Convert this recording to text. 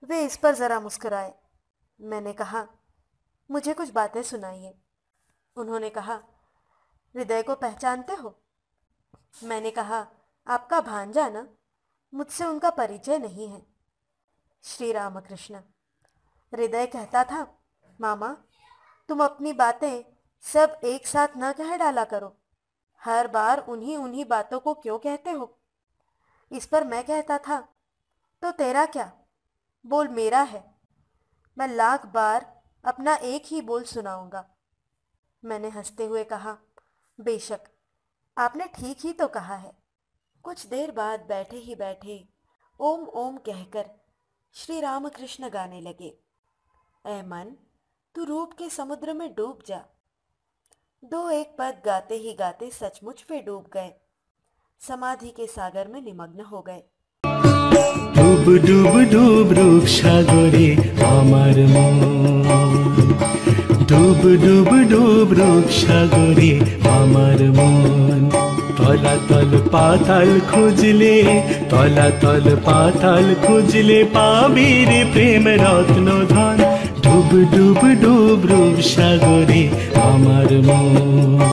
वे इस पर जरा मुस्कुराए। मैंने कहा, मुझे कुछ बातें सुनाइए। उन्होंने कहा, हृदय को पहचानते हो? मैंने कहा, आपका भांजा ना? मुझसे उनका परिचय नहीं है। श्री रामकृष्ण। हृदय कहता था, मामा, तुम अपनी बातें सब एक साथ न कह डाला करो। हर बार उन्हीं उन्हीं बातों को क्यों कहते हो? इस पर मैं कहता था, तो तेरा क्या, बोल मेरा है। मैं लाख बार अपना एक ही बोल सुनाऊंगा। मैंने हंसते हुए कहा, बेशक, आपने ठीक ही तो कहा है। कुछ देर बाद बैठे ही बैठे ओम ओम कहकर श्री रामकृष्ण गाने लगे। ऐ मन, तू रूप के समुद्र में डूब जा। दो एक पद गाते ही गाते सचमुच वे डूब गए, समाधि के सागर में निमग्न हो गए। डूब डूब डूब रूप सागरे आमार मन, डूब डूब डूब रूप सागरे आमार मन। तलातल पाताल खुजले, तलातल पाताल खुजले पाबी रे प्रेम रत्न धन। डूब डूब डूब रूप सागरे आमार मन।